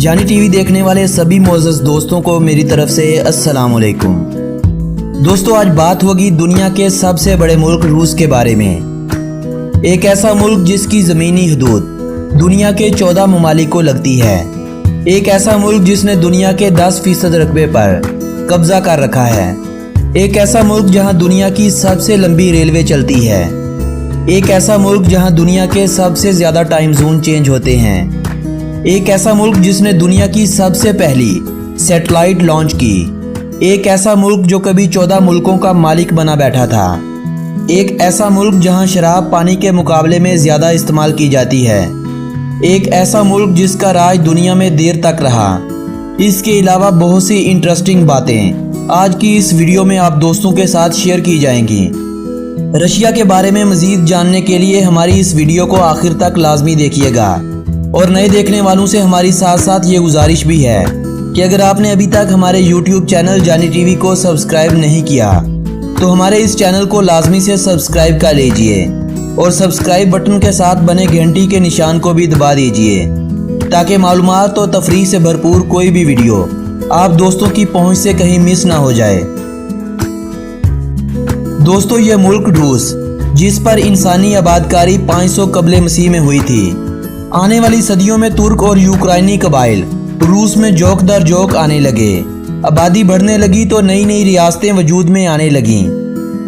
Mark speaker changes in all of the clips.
Speaker 1: जानी टीवी देखने वाले सभी मोअज़्ज़ज़ दोस्तों को मेरी तरफ से अस्सलाम वालेकुम। दोस्तों, आज बात होगी दुनिया के सबसे बड़े मुल्क रूस के बारे में। एक ऐसा मुल्क जिसकी ज़मीनी हदूद दुनिया के 14 ममालिक को लगती है। एक ऐसा मुल्क जिसने दुनिया के 10% रकबे पर कब्जा कर रखा है। एक ऐसा मुल्क जहां दुनिया की सबसे लंबी रेलवे चलती है। एक ऐसा मुल्क जहां दुनिया के सबसे ज़्यादा टाइम जोन चेंज होते हैं। एक ऐसा मुल्क जिसने दुनिया की सबसे पहली सैटेलाइट लॉन्च की। एक ऐसा मुल्क जो कभी 14 मुल्कों का मालिक बना बैठा था। एक ऐसा मुल्क जहां शराब पानी के मुकाबले में ज़्यादा इस्तेमाल की जाती है। एक ऐसा मुल्क जिसका राज दुनिया में देर तक रहा। इसके अलावा बहुत सी इंटरेस्टिंग बातें आज की इस वीडियो में आप दोस्तों के साथ शेयर की जाएंगी। रशिया के बारे में मज़ीद जानने के लिए हमारी इस वीडियो को आखिर तक लाजमी देखिएगा। और नए देखने वालों से हमारी साथ साथ ये गुजारिश भी है कि अगर आपने अभी तक हमारे YouTube चैनल जानी टीवी को सब्सक्राइब नहीं किया तो हमारे इस चैनल को लाजमी से सब्सक्राइब कर लीजिए और सब्सक्राइब बटन के साथ बने घंटी के निशान को भी दबा दीजिए ताकि मालूमात और तफरीह से भरपूर कोई भी वीडियो आप दोस्तों की पहुंच से कहीं मिस ना हो जाए। दोस्तों, ये मुल्क रूस जिस पर इंसानी आबादकारी 500 कबले मसीह में हुई थी। आने वाली सदियों में तुर्क और यूक्राइनी कबाइल रूस में जोक दर जोक आने लगे। आबादी बढ़ने लगी तो नई नई रियासतें वजूद में आने लगीं।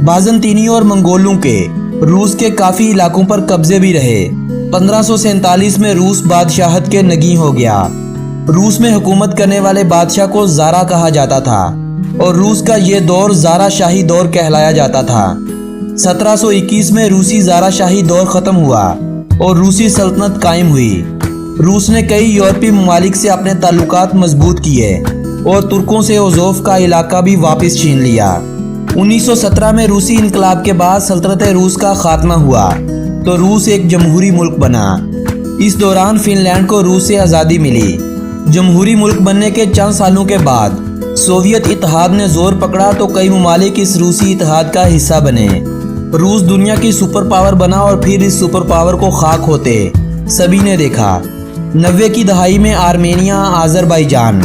Speaker 1: बाज़ंतीनियों और मंगोलों के रूस के काफ़ी इलाकों पर कब्जे भी रहे। 1547 में रूस बादशाहत के नगी हो गया। रूस में हुकूमत करने वाले बादशाह को ज़ारा कहा जाता था और रूस का ये दौर ज़ारा शाही दौर कहलाया जाता था। 1721 में रूसी ज़ारा शाही दौर ख़त्म हुआ और रूसी सल्तनत कायम हुई। रूस ने कई यूरोपीय ममालिक से अपने ताल्लुकात मजबूत किए और तुर्कों से ओज़ोफ का इलाका भी वापस छीन लिया। 1917 में रूसी इनकलाब के बाद सल्तनत रूस का खात्मा हुआ तो रूस एक जमहूरी मुल्क बना। इस दौरान फिनलैंड को रूस से आज़ादी मिली। जमहूरी मुल्क बनने के चंद सालों के बाद सोवियत इत्तेहाद ने जोर पकड़ा तो कई ममालिक इस रूसी इत्तेहाद का हिस्सा बने। रूस दुनिया की सुपर पावर बना और फिर इस सुपर पावर को खाक होते सभी ने देखा। 90 की दहाई में Armenia, Azerbaijan,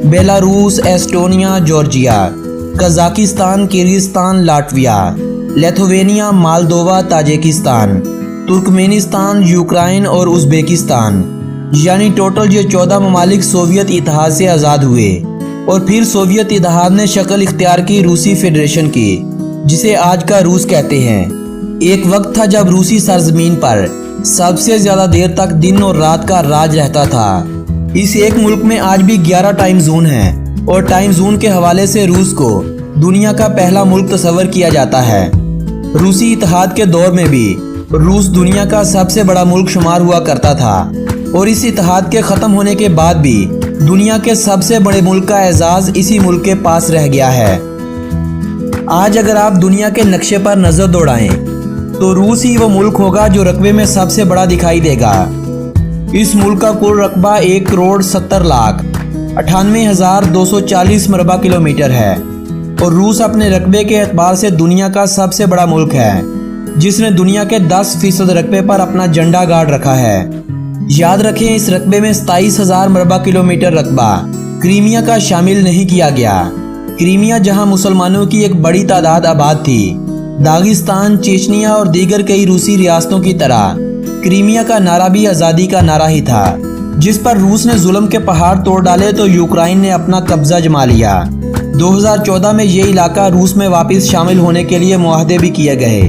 Speaker 1: Belarus, Estonia, Georgia, Kazakhstan, Kyrgyzstan, Latvia, Lithuania, Moldova, Tajikistan, Turkmenistan, Ukraine और उज़्बेकिस्तान यानी टोटल ये 14 ममालिक सोवियत इत्तेहाद से आज़ाद हुए और फिर सोवियत इत्तेहाद ने शक्ल इख्तियार की रूसी फेडरेशन की जिसे आज का रूस कहते हैं। एक वक्त था जब रूसी सरजमीन पर सबसे ज्यादा देर तक दिन और रात का राज रहता था। इस एक मुल्क में आज भी 11 टाइम जोन हैं और टाइम जोन के हवाले से रूस को दुनिया का पहला मुल्क तस्वर किया जाता है। रूसी इत्तेहाद के दौर में भी रूस दुनिया का सबसे बड़ा मुल्क शुमार हुआ करता था और इस इत्तेहाद के खत्म होने के बाद भी दुनिया के सबसे बड़े मुल्क का एजाज इसी मुल्क के पास रह गया है। आज अगर आप दुनिया के नक्शे पर नजर दौड़ाएं तो रूस ही वो मुल्क होगा जो रकबे में सबसे बड़ा दिखाई देगा। इस मुल्क का कुल रकबा 1,70,98,240 मरबा किलोमीटर है और रूस अपने रकबे के एतबार से दुनिया का सबसे बड़ा मुल्क है जिसने दुनिया के 10% रकबे पर अपना झंडा गाड़ रखा है। याद रखें, इस रकबे में 27,000 मरबा किलोमीटर रकबा क्रीमिया का शामिल नहीं किया गया। क्रीमिया जहां मुसलमानों की एक बड़ी तादाद आबाद थी। दागिस्तान, चेचनिया और दीगर कई रूसी रियासतों की तरह क्रीमिया का नारा भी आज़ादी का नारा ही था, जिस पर रूस ने जुल्म के पहाड़ तोड़ डाले तो यूक्रेन ने अपना कब्जा जमा लिया। 2014 में ये इलाका रूस में वापस शामिल होने के लिए मुआहदे भी किए गए,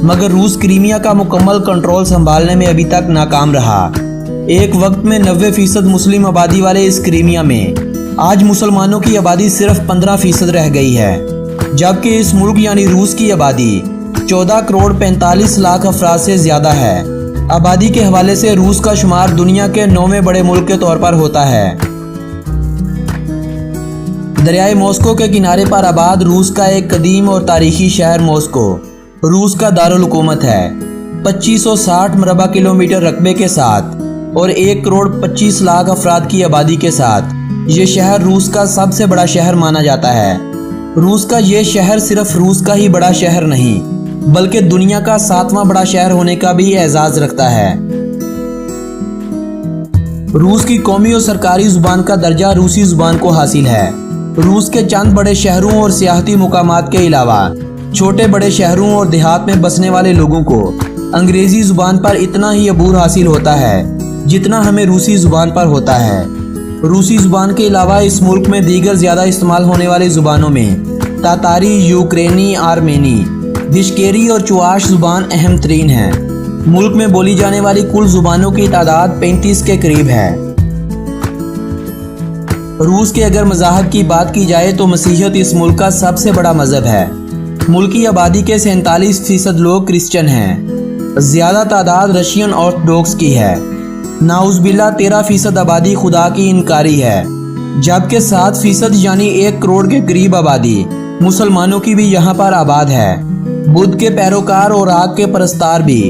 Speaker 1: मगर रूस क्रीमिया का मुकम्मल कंट्रोल संभालने में अभी तक नाकाम रहा। एक वक्त में 90% मुस्लिम आबादी वाले इस क्रीमिया में आज मुसलमानों की आबादी सिर्फ 15% रह गई है, जबकि इस मुल्क यानी रूस की आबादी 14 करोड़ 45 लाख अफराद से ज़्यादा है। आबादी के हवाले से रूस का शुमार दुनिया के 9वें बड़े मुल्क के तौर पर होता है। दरियाए मॉस्को के किनारे पर आबाद रूस का एक कदीम और तारीखी शहर मॉस्को रूस का दारुल हुकूमत है। 2560 मरबा किलोमीटर रकबे के साथ और 1 करोड़ 25 लाख अफराद की आबादी के साथ ये शहर रूस का सबसे बड़ा शहर माना जाता है। रूस का ये शहर सिर्फ रूस का ही बड़ा शहर नहीं बल्कि दुनिया का 7वां बड़ा शहर होने का भी एजाज रखता है। रूस की कौमी और सरकारी जुबान का दर्जा रूसी जुबान को हासिल है। रूस के चंद बड़े शहरों और सियाहती मुकामात के अलावा छोटे बड़े शहरों और देहात में बसने वाले लोगों को अंग्रेजी जुबान पर इतना ही अबूर हासिल होता है जितना हमें रूसी जुबान पर होता है। रूसी जुबान के अलावा इस मुल्क में दीगर ज़्यादा इस्तेमाल होने वाली जुबानों में तातारी, यूक्रेनी, आर्मेनी, दिशकेरी और चुआश जुबान अहम तरीन है। मुल्क में बोली जाने वाली कुल जुबानों की तादाद 35 के करीब है। रूस के अगर मज़ाहब की बात की जाए तो मसीहियत इस मुल्क का सबसे बड़ा मज़हब है। मुल्क की आबादी के 47% लोग क्रिश्चियन हैं। ज़्यादा तादाद रशियन ऑर्थोडॉक्स की है। नाउज़बिल्ला 13% आबादी खुदा की इनकारी है, जबकि 7% यानी 1 करोड़ के करीब आबादी मुसलमानों की भी यहाँ पर आबाद है। बुद्ध के पैरोकार और आग के परस्तार भी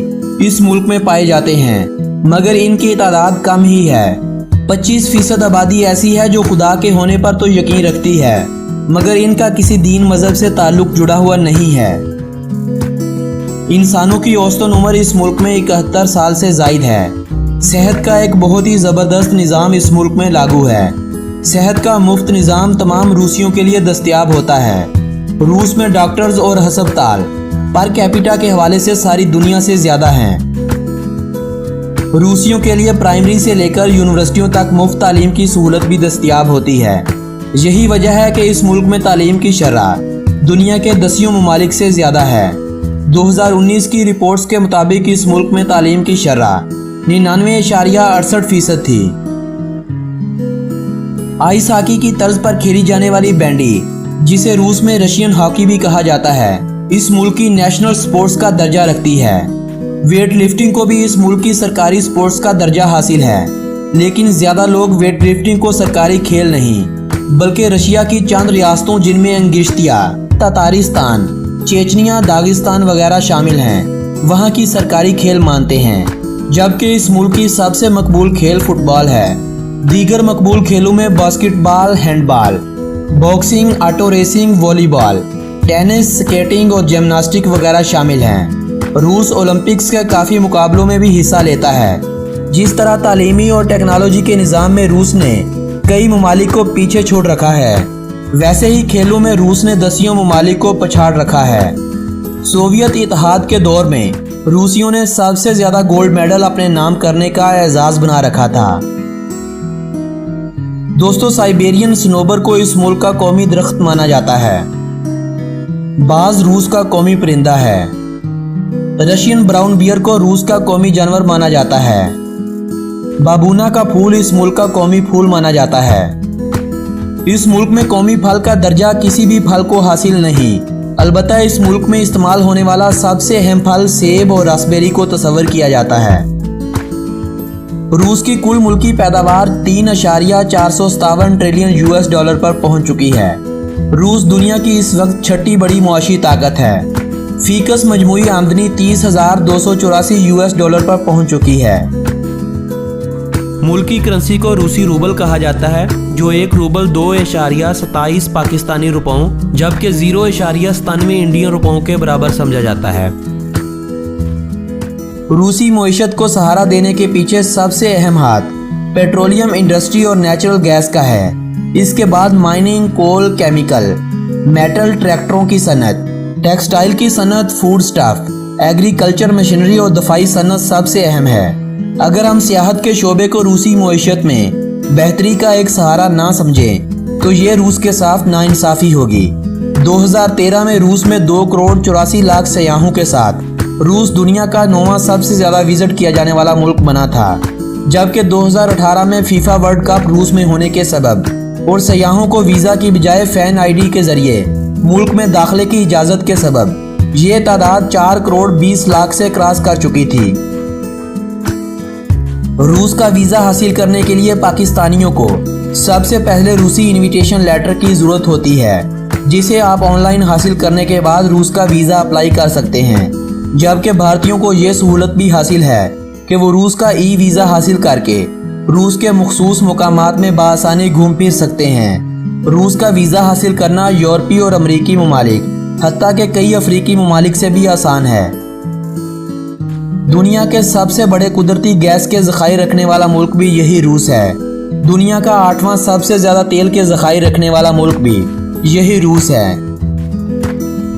Speaker 1: इस मुल्क में पाए जाते हैं, मगर इनकी तादाद कम ही है। 25% आबादी ऐसी है जो खुदा के होने पर तो यकीन रखती है, मगर इनका किसी दीन मजहब से ताल्लुक जुड़ा हुआ नहीं है। इंसानों की औसतन उम्र इस मुल्क में 71 साल से जायद है। सेहत का एक बहुत ही ज़बरदस्त निज़ाम इस मुल्क में लागू है। सेहत का मुफ्त निज़ाम तमाम रूसियों के लिए दस्तयाब होता है। रूस में डॉक्टर्स और हस्पताल पर कैपिटा के हवाले से सारी दुनिया से ज़्यादा हैं। रूसियों के लिए प्राइमरी से लेकर यूनिवर्सिटियों तक मुफ्त तालीम की सहूलत भी दस्तयाब होती है। यही वजह है कि इस मुल्क में तालीम की शरह दुनिया के 10 ममालिक से ज़्यादा है। 2019 की रिपोर्ट्स के मुताबिक इस मुल्क में तालीम की शरह 99.68% थी। आइस हॉकी की तर्ज पर खेली जाने वाली बैंडी, जिसे रूस में रशियन हॉकी भी कहा जाता है, इस मुल्क की नेशनल स्पोर्ट्स का दर्जा रखती है। वेट लिफ्टिंग को भी इस मुल्क की सरकारी स्पोर्ट्स का दर्जा हासिल है, लेकिन ज़्यादा लोग वेट लिफ्टिंग को सरकारी खेल नहीं बल्कि रशिया की चंद रियासतों जिनमें अंगिश्तिया, तातारिस्तान, चेचनिया, दागिस्तान वगैरह शामिल हैं, वहाँ की सरकारी खेल मानते हैं। जबकि इस मुल्क की सबसे मकबूल खेल फुटबॉल है। दीगर मकबूल खेलों में basketball, handball, boxing, auto racing, volleyball, tennis, skating और जिम्नास्टिक वगैरह शामिल हैं। रूस ओलंपिक्स के काफ़ी मुकाबलों में भी हिस्सा लेता है। जिस तरह तालीमी और टेक्नोलॉजी के निज़ाम में रूस ने कई ममालिक को पीछे छोड़ रखा है, वैसे ही खेलों में रूस ने 10 ममालिक को पछाड़ रखा है। सोवियत इत्तेहाद के दौर में रूसियों ने सबसे ज़्यादा गोल्ड मेडल अपने नाम करने का एजाज़ बना रखा था। दोस्तों, साइबेरियन सनोबर को इस मुल्क का कौमी दरख्त माना जाता है। बाज रूस का कौमी परिंदा है। रशियन ब्राउन बियर को रूस का कौमी जानवर माना जाता है। बाबूना का फूल इस मुल्क का कौमी फूल माना जाता है। इस मुल्क में कौमी फल का दर्जा किसी भी फल को हासिल नहीं, अलबत्ता इस मुल्क में इस्तेमाल होने वाला सबसे अहम फल सेब और रास्पबेरी को तस्वर किया जाता है। रूस की कुल मुल्की पैदावार 3.457 ट्रिलियन US डॉलर पर पहुंच चुकी है। रूस दुनिया की इस वक्त छठी बड़ी मुआशी ताकत है। फीकस मजमूई आमदनी 30,284 US डॉलर पर पहुंच चुकी है। मुल्क की करेंसी को रूसी रूबल कहा जाता है, जो 1 रूबल 2.27 पाकिस्तानी रुपयों जबकि 0.97 इंडियन रुपयों के बराबर समझा जाता है। रूसी मईशत को सहारा देने के पीछे सबसे अहम हाथ पेट्रोलियम इंडस्ट्री और नेचुरल गैस का है। इसके बाद माइनिंग, कोल, केमिकल, मेटल, ट्रैक्टरों की सनत, टेक्सटाइल की सनत, फूड स्टफ, एग्रीकल्चर, मशीनरी और दफाई सनत सबसे अहम है। अगर हम सियाहत के शोबे को रूसी मईशत में बेहतरी का एक सहारा ना समझें तो ये रूस के साथ नाइंसाफ़ी होगी। 2013 में रूस में 2 करोड़ 84 लाख सयाहों के साथ रूस दुनिया का 9वां सबसे ज़्यादा विजिट किया जाने वाला मुल्क बना था, जबकि 2018 में फीफा वर्ल्ड कप रूस में होने के सबब और सयाहों को वीज़ा की बजाय फैन ID के ज़रिए मुल्क में दाखिले की इजाज़त के सबब ये तादाद 4 करोड़ 20 लाख से क्रॉस कर चुकी थी। रूस का वीज़ा हासिल करने के लिए पाकिस्तानियों को सबसे पहले रूसी इनविटेशन लेटर की ज़रूरत होती है, जिसे आप ऑनलाइन हासिल करने के बाद रूस का वीज़ा अप्लाई कर सकते हैं। जबकि भारतीयों को ये सहूलत भी हासिल है कि वो रूस का ई वीज़ा हासिल करके रूस के मखसूस मुकामात में बआसानी घूम फिर सकते हैं। रूस का वीज़ा हासिल करना यूरोपीय और अमरीकी ममालिक हत्ता के कई अफ्रीकी ममालिक से भी आसान है। दुनिया के सबसे बड़े कुदरती गैस के ज़खायर रखने वाला मुल्क भी यही रूस है। दुनिया का 8वां सबसे ज़्यादा तेल के ज़खायर रखने वाला मुल्क भी यही रूस है।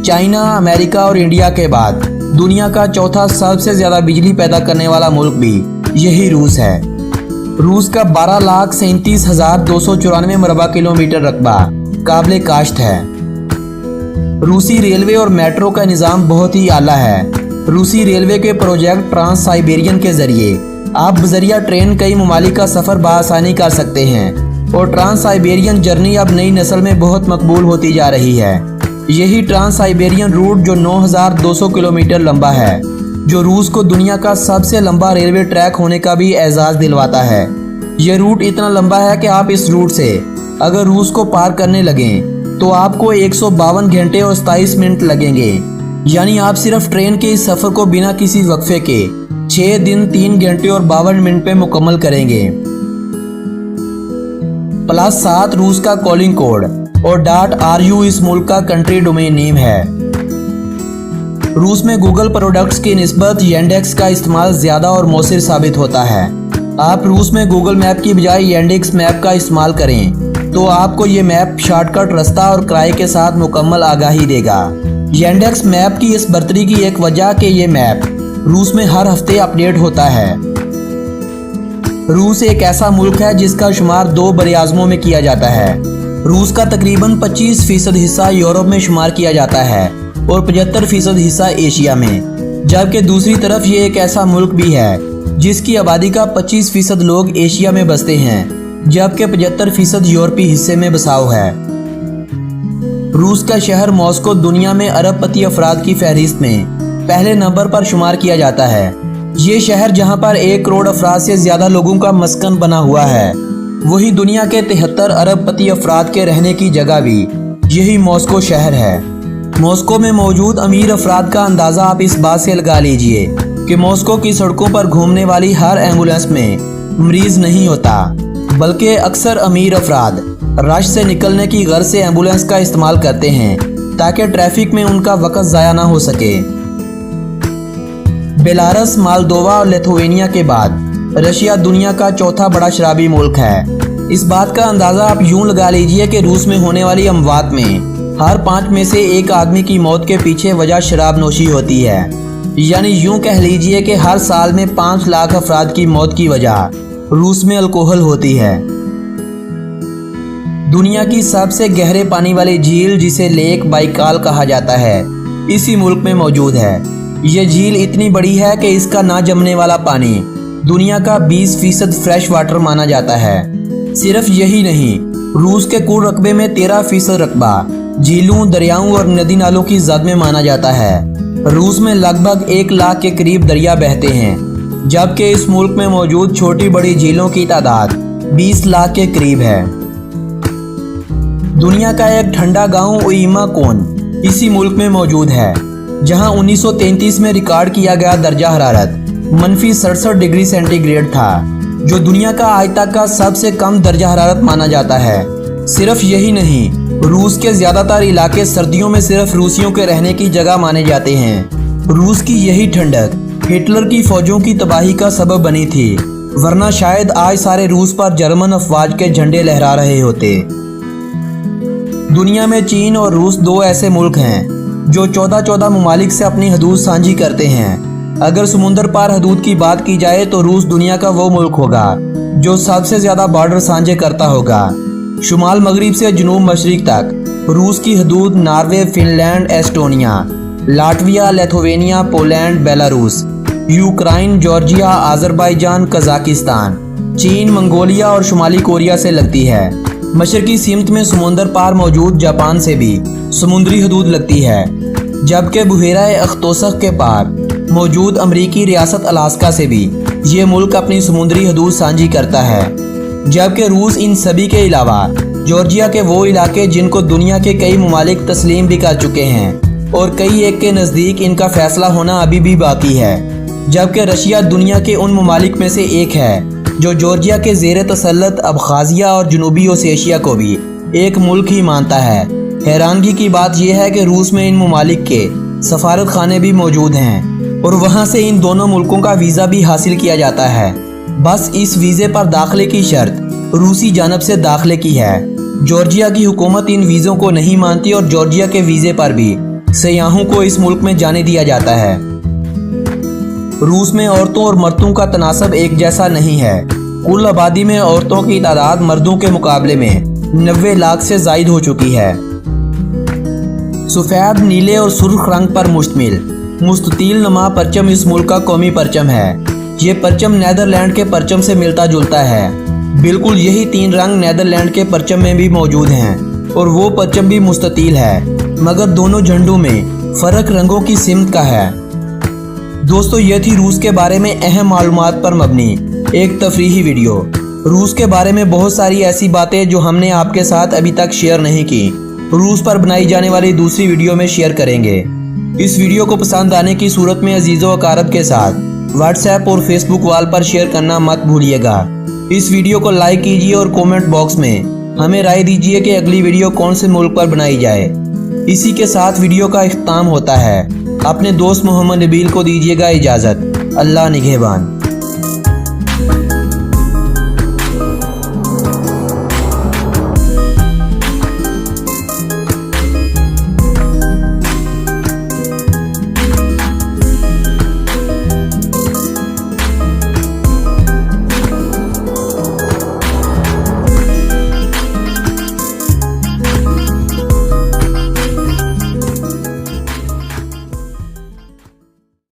Speaker 1: चाइना, अमेरिका और इंडिया के बाद दुनिया का चौथा सबसे ज़्यादा बिजली पैदा करने वाला मुल्क भी यही रूस है। रूस का 12,37,294 मरबा किलोमीटर रकबा काबिल काश्त है। रूसी रेलवे और मेट्रो का निज़ाम बहुत ही आला है। रूसी रेलवे के प्रोजेक्ट ट्रांस साइबेरियन के जरिए आप बजरिया ट्रेन कई ममालिक का सफ़र बआसानी कर सकते हैं और ट्रांस साइबेरियन जर्नी अब नई नस्ल में बहुत मकबूल होती जा रही है। यही ट्रांस साइबेरियन रूट जो 9,200 किलोमीटर लंबा है, जो रूस को दुनिया का सबसे लंबा रेलवे ट्रैक होने का भी एजाज़ दिलवाता है। यह रूट इतना लंबा है कि आप इस रूट से अगर रूस को पार करने लगें तो आपको 152 घंटे और 27 मिनट लगेंगे। यानी आप सिर्फ ट्रेन के इस सफ़र को बिना किसी वक्फे के 6 दिन 3 घंटे और 52 मिनट पे मुकम्मल करेंगे। +7 रूस का कॉलिंग कोड और .ru इस मुल्क का कंट्री डोमेन नेम है। रूस में गूगल प्रोडक्ट्स की निस्बत येंडेक्स का इस्तेमाल ज़्यादा और मौसर साबित होता है। आप रूस में गूगल मैप की बजाय येंडेक्स मैप का इस्तेमाल करें तो आपको ये मैप शॉर्टकट रास्ता और किराए के साथ मुकम्मल आगाही देगा। येंडेक्स मैप की इस बर्तरी की एक वजह कि ये मैप रूस में हर हफ्ते अपडेट होता है। रूस एक ऐसा मुल्क है जिसका शुमार 2 बरआज़मों में किया जाता है। रूस का तकरीबन 25% हिस्सा यूरोप में शुमार किया जाता है और 75% हिस्सा एशिया में। जबकि दूसरी तरफ ये एक ऐसा मुल्क भी है जिसकी आबादी का 25% लोग एशिया में बसते हैं, जबकि 75% यूरोपीय हिस्से में बसाव है। रूस का शहर मॉस्को दुनिया में अरबपति अफराद की फहरिस्त में पहले नंबर पर शुमार किया जाता है। ये शहर जहां पर 1 करोड़ अफराद से ज़्यादा लोगों का मस्कन बना हुआ है, वही दुनिया के 73 अरबपति अफराद के रहने की जगह भी यही मॉस्को शहर है। मॉस्को में मौजूद अमीर अफराद का अंदाज़ा आप इस बात से लगा लीजिए कि मॉस्को की सड़कों पर घूमने वाली हर एम्बुलेंस में मरीज नहीं होता, बल्कि अक्सर अमीर अफराद रश से निकलने की गर्ज से एम्बुलेंस का इस्तेमाल करते हैं ताकि ट्रैफिक में उनका वक्त ज़ाया ना हो सके। बेलारस, मालदोवा और लिथुआनिया के बाद रशिया दुनिया का चौथा बड़ा शराबी मुल्क है। इस बात का अंदाज़ा आप यूं लगा लीजिए कि रूस में होने वाली अमवात में हर 5 में से 1 आदमी की मौत के पीछे वजह शराब नोशी होती है। यानी यूं कह लीजिए कि हर साल में 5 लाख अफराद की मौत की वजह रूस में अल्कोहल होती है। दुनिया की सबसे गहरे पानी वाली झील, जिसे लेक बाइकाल कहा जाता है, इसी मुल्क में मौजूद है। यह झील इतनी बड़ी है कि इसका ना जमने वाला पानी दुनिया का 20% फ्रेश वाटर माना जाता है। सिर्फ यही नहीं, रूस के कुल रकबे में 13% रकबा झीलों, दरियाओं और नदी नालों की जद में माना जाता है। रूस में लगभग 1 लाख के करीब दरिया बहते हैं, जबकि इस मुल्क में मौजूद छोटी बड़ी झीलों की तादाद 20 लाख के करीब है। दुनिया का एक ठंडा गांव ओइमा कोन इसी मुल्क में मौजूद है, जहां 1933 में रिकॉर्ड किया गया दर्जा हरारत -67 डिग्री सेंटीग्रेड था, जो दुनिया का आज तक का सबसे कम दर्जा हरारत माना जाता है। सिर्फ यही नहीं, रूस के ज़्यादातर इलाके सर्दियों में सिर्फ रूसियों के रहने की जगह माने जाते हैं। रूस की यही ठंडक हिटलर की फौजों की तबाही का सबब बनी थी, वरना शायद आज सारे रूस पर जर्मन अफवाज के झंडे लहरा रहे होते। दुनिया में चीन और रूस 2 ऐसे मुल्क हैं जो 14 ममालिक से अपनी हदूद साझी करते हैं। अगर समुंदर पार हदूद की बात की जाए तो रूस दुनिया का वो मुल्क होगा जो सबसे ज़्यादा बॉर्डर साझे करता होगा। शुमाल मगरिब से जनूब मशरिक तक रूस की हदूद Norway, Finland, Estonia, Latvia, Lithuania, Poland, Belarus, Ukraine, Georgia, Azerbaijan, Kazakhstan, चीन, मंगोलिया और शुमाली कोरिया से लगती है। मशरकी सीमत में समुंदर पार मौजूद जापान से भी समुद्री हदूद लगती है, जबकि बुहेरा अख्तोसक के पार मौजूद अमरीकी रियासत अलास्का से भी ये मुल्क अपनी समुद्री हदूद साझी करता है। जबकि रूस इन सभी के अलावा जॉर्जिया के वो इलाके जिनको दुनिया के कई ममालिक तस्लीम भी कर चुके हैं और कई एक के नज़दीक इनका फैसला होना अभी भी बाकी है। जबकि रशिया दुनिया के उन ममालिक में से एक है जो जॉर्जिया के ज़ेर तसल्लुत अबखाज़िया और जनूबी ओसेशिया को भी एक मुल्क ही मानता है। हैरानगी की बात यह है कि रूस में इन ममालिक के सफारत खाने भी मौजूद हैं और वहाँ से इन दोनों मुल्कों का वीज़ा भी हासिल किया जाता है। बस इस वीज़े पर दाखिले की शर्त रूसी जानब से दाखिले की है। जॉर्जिया की हुकूमत इन वीज़ों को नहीं मानती और जॉर्जिया के वीज़े पर भी सयाहों को इस मुल्क में जाने दिया जाता है। रूस में औरतों और मर्दों का तनासब एक जैसा नहीं है। कुल आबादी में औरतों की तादाद मर्दों के मुकाबले में 90 लाख से जायद हो चुकी है। सफ़ेद, नीले और सुर्ख रंग पर मुश्तमिल मुस्ततील नुमा परचम इस मुल्क का कौमी परचम है। ये परचम नीदरलैंड के परचम से मिलता जुलता है। बिल्कुल यही 3 रंग नीदरलैंड के परचम में भी मौजूद हैं और वो परचम भी मुस्ततील है, मगर दोनों झंडों में फ़र्क रंगों की सिमत का है। दोस्तों, ये थी रूस के बारे में अहम मालूमात पर मबनी एक तफरीही वीडियो। रूस के बारे में बहुत सारी ऐसी बातें जो हमने आपके साथ अभी तक शेयर नहीं की, रूस पर बनाई जाने वाली दूसरी वीडियो में शेयर करेंगे। इस वीडियो को पसंद आने की सूरत में अजीज़ों अकारब के साथ व्हाट्सएप और फेसबुक वाल पर शेयर करना मत भूलिएगा। इस वीडियो को लाइक कीजिए और कमेंट बॉक्स में हमें राय दीजिए कि अगली वीडियो कौन से मुल्क पर बनाई जाए। इसी के साथ वीडियो का इख्तिताम होता है। अपने दोस्त मोहम्मद नबील को दीजिएगा इजाज़त। अल्लाह निगहबान।